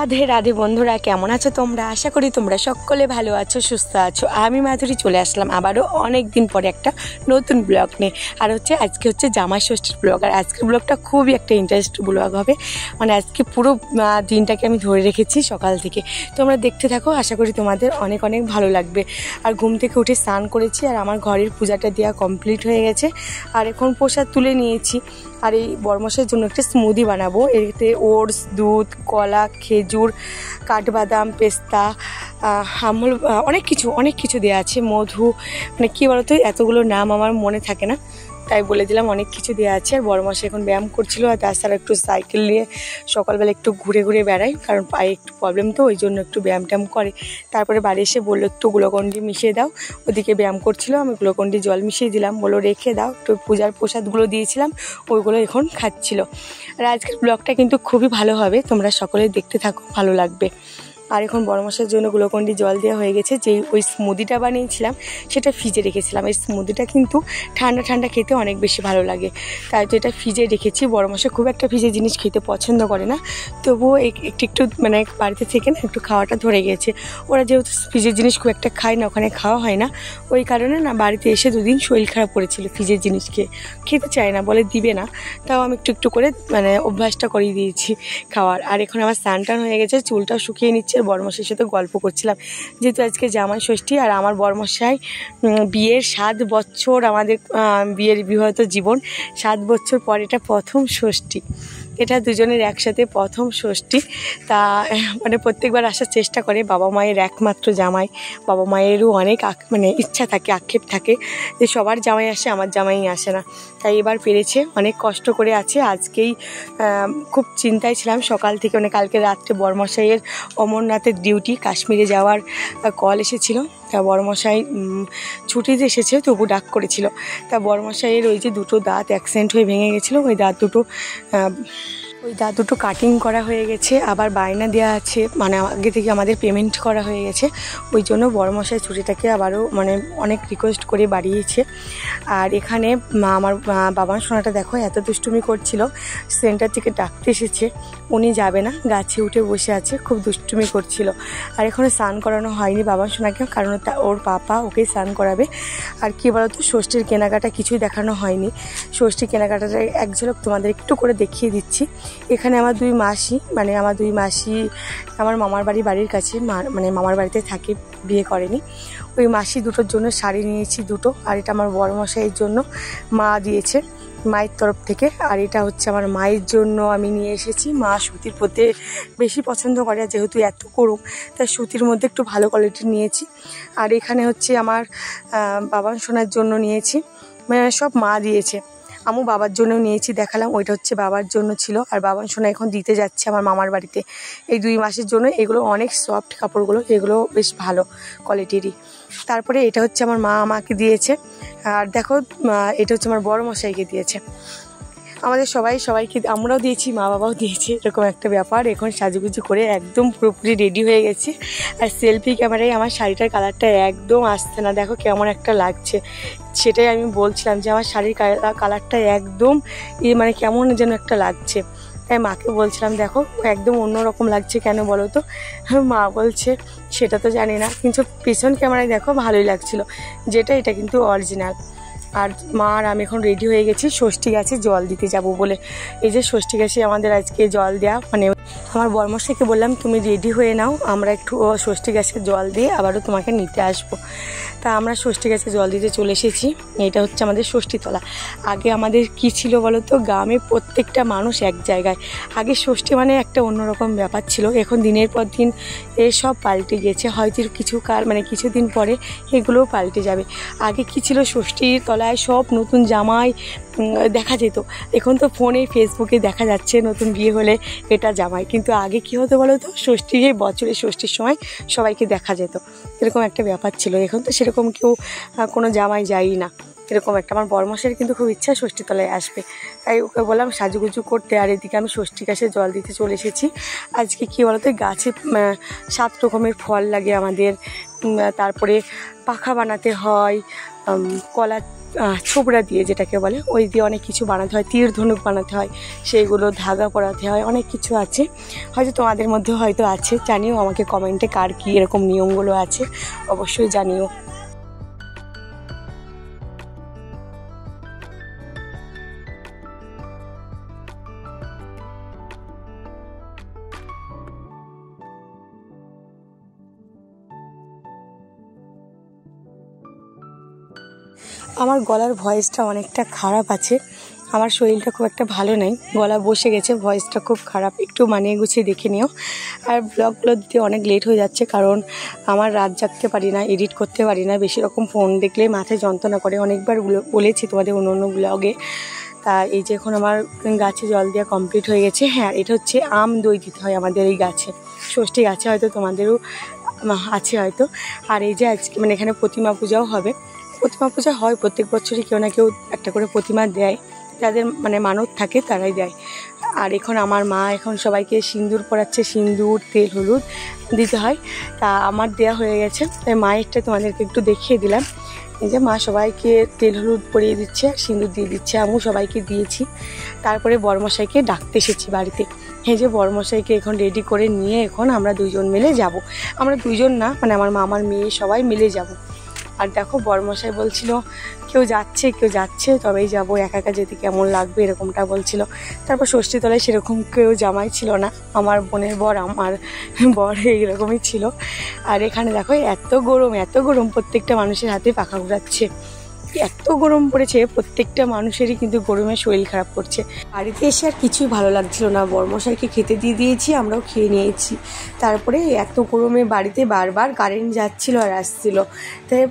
রাধে রাধে বন্ধুরা, কেমন আছো তোমরা? আশা করি তোমরা সকলে ভালো আছো, সুস্থ আছো। আমি মাধুরী চলে আসলাম আবারও অনেক দিন পরে একটা নতুন ব্লগ নিয়ে। আর আজকে হচ্ছে জামাই ষষ্ঠীর ব্লগ। আর আজকের ব্লগটা খুবই একটা ইন্টারেস্টিং ব্লগ হবে। মানে আজকে পুরো দিনটাকে আমি ধরে রেখেছি সকাল থেকে। তোমরা দেখতে থাকো, আশা করি তোমাদের অনেক অনেক ভালো লাগবে। আর ঘুম থেকে উঠে স্নান করেছি, আর আমার ঘরের পূজাটা দেওয়া কমপ্লিট হয়ে গেছে। আর এখন প্রসাদ তুলে নিয়েছি। আর এই বরমশের জন্য একটা স্মুদি বানাবো। এতে ওটস, দুধ, কলা, খেজুর, কাঠবাদাম, পেস্তা, আমুল, অনেক কিছু দেওয়া আছে, মধু, মানে কী বলতো এতগুলো নাম আমার মনে থাকে না, তাই বলে দিলাম অনেক কিছু দেওয়া আছে। আর বড়মাসে এখন ব্যায়াম করছিল, আর তাছাড়া একটু সাইকেল নিয়ে সকালবেলা একটু ঘুরে ঘুরে বেড়াই, কারণ পায়ে একটু প্রবলেম, তো ওই জন্য একটু ব্যায়াম ট্যায়াম করে। তারপরে বাড়ি এসে বললো একটু গ্লুকন্ডি মিশিয়ে দাও। ওদিকে ব্যায়াম করছিল, আমি গ্লুকন্ডি জল মিশিয়ে দিলাম, বললো রেখে দাও। একটু পূজার প্রসাদগুলো দিয়েছিলাম, ওইগুলো এখন খাচ্ছিল। আর আজকের ব্লগটা কিন্তু খুবই ভালো হবে, তোমরা সকলে দেখতে থাকো, ভালো লাগবে। আর এখন বড়মশার জন্য গ্লুকন্ডি জল দেওয়া হয়ে গেছে। যেই ওই স্মুদিটা বানিয়েছিলাম সেটা ফ্রিজে রেখেছিলাম। এই স্মুদিটা কিন্তু ঠান্ডা ঠান্ডা খেতে অনেক বেশি ভালো লাগে, তাই তো এটা ফ্রিজে রেখেছি। বড়মশা খুব একটা ফ্রিজের জিনিস খেতে পছন্দ করে না, তবুও একটু মানে বাড়িতে থেকে না একটু খাওয়াটা ধরে গেছে। ওরা যেহেতু ফ্রিজের জিনিস খুব একটা খায় না, ওখানে খাওয়া হয় না, ওই কারণে না বাড়িতে এসে দুদিন শরীর খারাপ করেছিল। ফ্রিজের জিনিস খেতে চায় না, বলে দিবে না, তাও আমি একটু করে মানে অভ্যাসটা করিয়ে দিয়েছি খাওয়ার। আর এখন আমার স্নান টান হয়ে গেছে, চুলটাও শুকিয়ে নিচ্ছে। আর বড়মশাইয়ের সাথে গল্প করছিলাম, যেহেতু আজকে জামাই ষষ্ঠী। আর আমার বড়মশাই বিয়ের 7 বছর, আমাদের বিয়ের বিবাহিত জীবন 7 বছর পর এটা প্রথম ষষ্ঠী। এটা দুজনের একসাথে প্রথম ষষ্ঠী। তা মানে প্রত্যেকবার আসার চেষ্টা করে। বাবা মায়ের একমাত্র জামাই, বাবা মায়েরও অনেক মানে ইচ্ছা থাকে, আক্ষেপ থাকে যে সবার জামাই আসে, আমার জামাই আসে না। তাই এবার পেরেছে, অনেক কষ্ট করে আছে। আজকেই খুব চিন্তায় ছিলাম সকাল থেকে, মানে কালকে রাত্রে বড়মশাইয়ের অমরনাথের ডিউটি, কাশ্মীরে যাওয়ার কল এসেছিলো। তা বড়মশাই ছুটিতে এসেছে, তবু ডাক করেছিল। তা বড়মশাইয়ের ওই যে দুটো দাঁত অ্যাক্সিডেন্ট হয়ে ভেঙে গেছিলো, ওই দাঁত দুটো কাটিং করা হয়ে গেছে, আবার বায়না দেওয়া আছে, মানে আগে থেকে আমাদের পেমেন্ট করা হয়ে গেছে। ওই জন্য বড়মশাই ছুটিটাকে আবারও মানে অনেক রিকোয়েস্ট করে বাড়িয়েছে। আর এখানে আমার বাবার সোনাটা দেখো এত দুষ্টুমি করছিল, সেন্টার থেকে ডাকতে এসেছে, উনি যাবে না, গাছে উঠে বসে আছে, খুব দুষ্টুমি করছিল। আর এখনও স্নান করানো হয়নি বাবার সোনাকে, কারণ ওর পাপা ওকে স্নান করাবে। আর কী বলতো, ষষ্ঠীর কেনাকাটা কিছুই দেখানো হয়নি। ষষ্ঠীর কেনাকাটাটা এক ঝলক তোমাদের একটু করে দেখিয়ে দিচ্ছি। এখানে আমার দুই মাসি, আমার মামার বাড়ির কাছে, মানে মামার বাড়িতে থাকে, বিয়ে করেনি। ওই মাসি দুটোর জন্য শাড়ি নিয়েছি দুটো। আর এটা আমার বড়মশাইয়ের জন্য মা দিয়েছে মায়ের তরফ থেকে। আর এটা হচ্ছে আমার মায়ের জন্য আমি নিয়ে এসেছি। মা সুতির পরতে বেশি পছন্দ করে, যেহেতু এত গরম, তাই সুতির মধ্যে একটু ভালো কোয়ালিটির নিয়েছি। আর এখানে হচ্ছে আমার বাবার সোনার জন্য নিয়েছি, মানে সব মা দিয়েছে। আমু বাবার জন্যও নিয়েছি, দেখালাম, ওইটা হচ্ছে বাবার জন্য ছিল। আর বাবার সোনা এখন দিতে যাচ্ছে আমার মামার বাড়িতে এই 2 মাসের জন্য। এগুলো অনেক সফট কাপড়গুলো, এগুলো বেশ ভালো কোয়ালিটিরই। তারপরে এটা হচ্ছে আমার মা আমাকে দিয়েছে। আর দেখো এটা হচ্ছে আমার বড়মশাইকে দিয়েছে। আমাদের সবাইকে আমরাও দিয়েছি, মা বাবাও দিয়েছে, এরকম একটা ব্যাপার। এখন সাজুগুজু করে একদম পুরোপুরি রেডি হয়ে গেছি। আর সেলফি ক্যামেরায় আমার শাড়িটার কালারটা একদম আসছে না, দেখো কেমন একটা লাগছে। সেটাই আমি বলছিলাম যে আমার শাড়ির কালারটা একদম মানে কেমন যেন একটা লাগছে। তাই মাকে বলছিলাম দেখো একদম অন্যরকম লাগছে, কেন বলো তো? মা বলছে সেটা তো জানি না, কিন্তু পেছন ক্যামেরায় দেখো ভালোই লাগছিল, এটা কিন্তু অরিজিনাল। আর মা আর আমি এখন রেডি হয়ে গেছি ষষ্ঠী গাছে জল দিতে যাব বলে। এই যে ষষ্ঠী গাছে আমাদের আজকে জল দেওয়া, মানে আমার বর্মশাইকে বললাম তুমি রেডি হয়ে নাও, আমরা একটু ষষ্ঠী গাছে জল দিয়ে আবারও তোমাকে নিতে আসবো। তা আমরা ষষ্ঠী গাছে জল দিতে চলে এসেছি। এটা হচ্ছে আমাদের ষষ্ঠীতলা। আগে আমাদের কি ছিল বলো তো, গ্রামে প্রত্যেকটা মানুষ এক জায়গায়। আগে ষষ্ঠী মানে একটা অন্যরকম ব্যাপার ছিল, এখন দিনের পর দিন এসব পাল্টে গিয়েছে। হয়তো কিছুদিন পরে এগুলোও পাল্টে যাবে। আগে কি ছিল, ষষ্ঠীর তলায় সব নতুন জামাই দেখা যেত। এখন তো ফোনে ফেসবুকে দেখা যাচ্ছে নতুন বিয়ে হলে এটা জামাই, কিন্তু আগে কি হতো বলো তো, বছরের ষষ্ঠীর সময় সবাইকে দেখা যেত, এরকম একটা ব্যাপার ছিল। এখন তো সেরকম কেউ কোনো জামাই যায়ই না। এরকম একটা। আমার বরমশাইয়ের কিন্তু খুব ইচ্ছা ষষ্ঠীতলায় আসবে, তাই ওকে বললাম সাজুগুজু করতে। আর এদিকে আমি ষষ্ঠী গাছে জল দিতে চলে এসেছি। আজকে কী বলতো, গাছে 7 রকমের ফল লাগে আমাদের, তারপরে পাখা বানাতে হয়, কলা ছোবড়া দিয়ে যেটাকে বলে ওই দিয়ে অনেক কিছু বানাতে হয়, তীর ধনুক বানাতে হয়, সেইগুলো ধাগা পরাতে হয়, অনেক কিছু আছে। হয়তো তোমাদের মধ্যে হয়তো আছে, জানিও আমাকে কমেন্টে কার কী এরকম নিয়মগুলো আছে, অবশ্যই জানিও। আমার গলার ভয়েসটা অনেকটা খারাপ আছে, আমার শরীরটা খুব একটা ভালো নেই, গলা বসে গেছে, ভয়েসটা খুব খারাপ, একটু মানিয়ে গুছিয়ে দেখে নিও। আর ব্লগগুলো দিতে অনেক লেট হয়ে যাচ্ছে, কারণ আমার রাত জাগতে পারি না, এডিট করতে পারি না, বেশি রকম ফোন দেখলেই মাথায় যন্ত্রণা করে, অনেকবার বলেছি তোমাদের অন্য অন্য ব্লগে। তা এই যে এখন আমার গাছে জল দেওয়া কমপ্লিট হয়ে গেছে। হ্যাঁ, এটা হচ্ছে আম দই দিতে হয় আমাদের এই গাছে, ষষ্ঠী গাছে, হয়তো তোমাদেরও আছে হয়তো। আর এই যে আজকে এখানে প্রতিমা পূজাও হবে। প্রতিমা পূজা হয় প্রত্যেক বছরই, কেউ না কেউ একটা করে প্রতিমা দেয়, যাদের মানত থাকে তারাই দেয়। আর এখন আমার মা এখন সবাইকে সিঁদুর পরাচ্ছে, সিঁদুর তেল হলুদ দিতে হয়, তা আমার দেয়া হয়ে গেছে, তাই মায়েরটা তোমাদেরকে একটু দেখিয়ে দিলাম। এই যে মা সবাইকে তেল হলুদ পরিয়ে দিচ্ছে, সিঁদুর দিয়ে দিচ্ছে, আমিও সবাইকে দিয়েছি। তারপরে বড়মশাইকে ডাকতে এসেছি বাড়িতে। এই যে বড়মশাইকে এখন রেডি করে নিয়ে এখন আমরা 2জন মিলে যাব। আমরা 2জন না, আমার মামার মেয়ে সবাই মিলে যাব। আর দেখো বরমশাই বলছিল কেউ যাচ্ছে তবেই যাবো, একা একা যেতে কেমন লাগবে এরকমটা বলছিল। তারপর ষষ্ঠীতলায় সেরকম কেউ জামাই ছিল না, আমার বোনের বর, আমার বর এইরকমই ছিল। আর এখানে দেখো এত গরম, প্রত্যেকটা মানুষের হাতে পাখা ঘুরাচ্ছে, এত গরম পড়েছে, প্রত্যেকটা মানুষেরই কিন্তু গরমে শরীর খারাপ করছে। বাড়িতে এসে আর কিছুই ভালো লাগছিল না, বরমশাইকে খেতে দিয়ে দিয়েছি, আমরাও খেয়ে নিয়েছি। তারপরে এত গরমে বাড়িতে বারবার কারেন্ট যাচ্ছিল আর আসছিল, তাই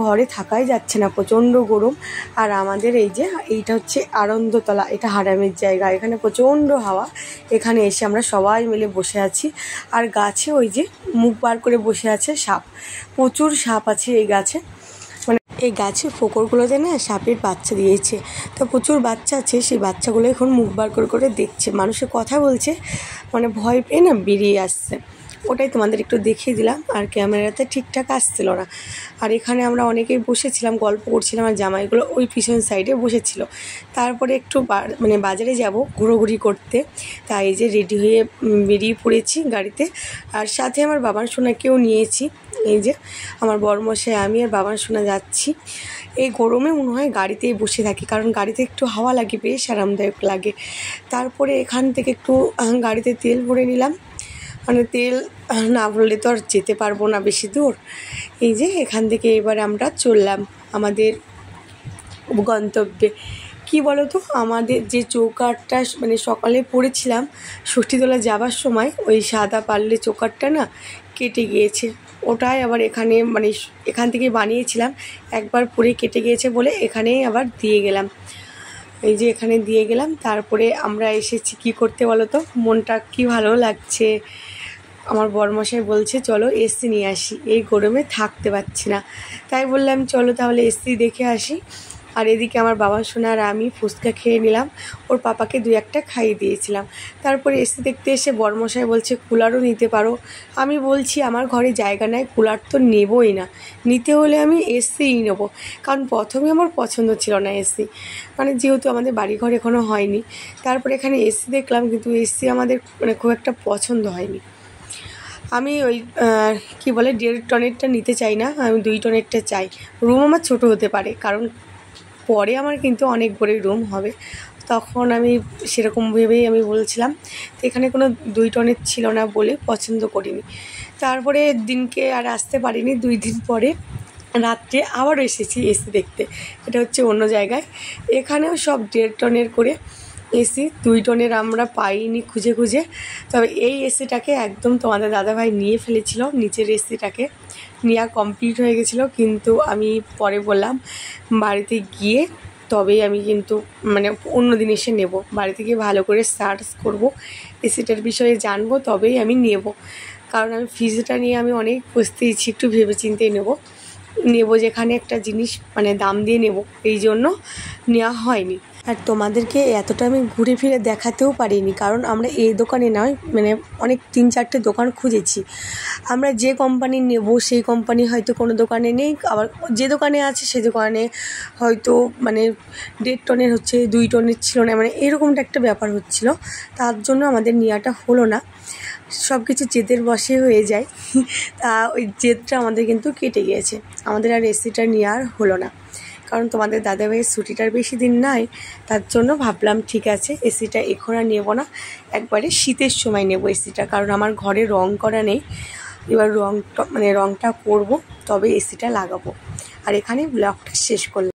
ঘরে থাকাই যাচ্ছে না, প্রচণ্ড গরম। আর আমাদের এই যে এইটা হচ্ছে আনন্দতলা, এটা হারামের জায়গা, এখানে প্রচণ্ড হাওয়া। এখানে এসে আমরা সবাই মিলে বসে আছি। আর গাছে ওই যে মুখ বার করে বসে আছে সাপ, প্রচুর সাপ আছে এই গাছে। এই গাছে ফোকরগুলোতে না সাপের বাচ্চা দিয়েছে, তো প্রচুর বাচ্চা আছে, সেই বাচ্চাগুলো এখন মুখ বার করে দেখছে, মানুষের কথা বলছে, ভয় পেয়ে না বেরিয়ে আসছে। ওটাই তোমাদের একটু দেখিয়ে দিলাম। আর ক্যামেরাতে ঠিকঠাক আসছিল না। আর এখানে আমরা অনেকেই বসেছিলাম, গল্প করছিলাম, আর জামাইগুলো ওই পিছন সাইডে বসেছিল। তারপরে একটু বাজারে যাব ঘোরাঘুরি করতে, তাই যে রেডি হয়ে বেরিয়ে পড়েছি গাড়িতে। আর সাথে আমার বাবার সোনাকেও নিয়েছি। এই যে আমার বড়মশাই, আমি আর বাবার সোনা যাচ্ছি। এই গরমে মনে হয় গাড়িতেই বসে থাকি, কারণ গাড়িতে একটু হাওয়া লাগে, বেশ আরামদায়ক লাগে। তারপরে এখান থেকে একটু গাড়িতে তেল ভরে নিলাম, তেল না ভরলে তো আর যেতে পারবো না বেশি দূর। এই যে এখান থেকে এবার আমরা চললাম আমাদের গন্তব্যে। কি বলো তো, আমাদের যে চৌকাঠটা সকালে পড়েছিলাম ষষ্ঠীতলা যাবার সময়, ওই সাদা পাল্লে চৌকাঠটা না কেটে গিয়েছে, ওটাই আবার এখানে এখান থেকে বানিয়েছিলাম, একবার পরে কেটে গিয়েছে বলে এখানেই আবার দিয়ে গেলাম। এই যে এখানে দিয়ে গেলাম। তারপরে আমরা এসেছি কি করতে বলো তো, মনটা কি ভালো লাগছে। আমার বরমশাই বলছে চলো এসি নিয়ে আসি, এই গরমে থাকতে পারছি না, তাই বললাম চলো তাহলে এসি দেখে আসি। আর এদিকে আমার বাবা সোনা আর আমি ফুচকা খেয়ে নিলাম, ওর পাপাকে 2-1টা খাইয়ে দিয়েছিলাম। তারপরে এসি দেখতে এসে বরমশাই বলছে কুলারও নিতে পারো। আমি বলছি আমার ঘরে জায়গা নাই, কুলার তো নেবই না, নিতে হলে আমি এসিই নেবো, কারণ প্রথমে আমার পছন্দ ছিল না এসি, যেহেতু আমাদের বাড়িঘর এখনও হয়নি। তারপরে এখানে এসি দেখলাম, কিন্তু এসি আমাদের খুব একটা পছন্দ হয়নি। আমি ওই কি বলে 1.5 টনেরটা নিতে চাই না, আমি 2 টনেরটা চাই। রুম আমার ছোট হতে পারে, কারণ পরে আমার কিন্তু অনেক বড় রুম হবে, তখন আমি সেরকম ভেবেই আমি বলছিলাম। তো এখানে কোনো 2 টনের ছিল না বলে পছন্দ করিনি। তারপরে দিনকে আর আসতে পারিনি, 2 দিন পরে রাত্রে আবার এসেছি এসি দেখতে, এটা হচ্ছে অন্য জায়গায়। এখানেও সব 1.5 টনের করে এসি, 2 টনের আমরা পাইনি খুঁজে খুঁজে। তবে এই এসিটাকে একদম তোমাদের দাদাভাই নিয়ে ফেলেছিল, নিচের এসিটাকে নেওয়া কমপ্লিট হয়ে গেছিলো, কিন্তু আমি পরে বললাম বাড়িতে গিয়ে তবেই আমি কিন্তু অন্য দিন এসে নেব, বাড়িতে গিয়ে ভালো করে সার্চ করব, এসিটার বিষয়ে জানবো, তবেই আমি নেব। কারণ আমি ফ্রিজটা নিয়ে আমি অনেক বুঝতেইছি, একটু ভেবেচিন্তেই নেব। নেব, যেখানে একটা জিনিস মানে দাম দিয়ে নেব, এই জন্য নেওয়া হয়নি। আর তোমাদেরকে এতটা আমি ঘুরে ফিরে দেখাতেও পারিনি, কারণ আমরা এই দোকানে নয় মানে অনেক 3-4টে দোকান খুঁজেছি। আমরা যে কোম্পানি নেব সেই কোম্পানি হয়তো কোনো দোকানে নেই, আবার যে দোকানে আছে সে দোকানে হয়তো মানে 1.5 টনের হচ্ছে, 2 টনের ছিল না, মানে এরকমটা একটা ব্যাপার হচ্ছিল। তার জন্য আমাদের নেওয়াটা হলো না। সব কিছু জেদের বশে হয়ে যায়। তা ওই জেদটা আমাদের কিন্তু কেটে গিয়েছে, আমাদের আর এসিটা নেওয়া আর হলো না। কারণ তোমাদের দাদাভাইয়ের ছুটিটার বেশি দিন নাই, তার জন্য ভাবলাম ঠিক আছে এসিটা এখন আর নেবো না, একবারে শীতের সময় নেব এসিটা। কারণ আমার ঘরে রং করা নেই, এবার রংটা করব, তবে এসিটা লাগাবো। আর এখানে ব্লগটা শেষ করলাম।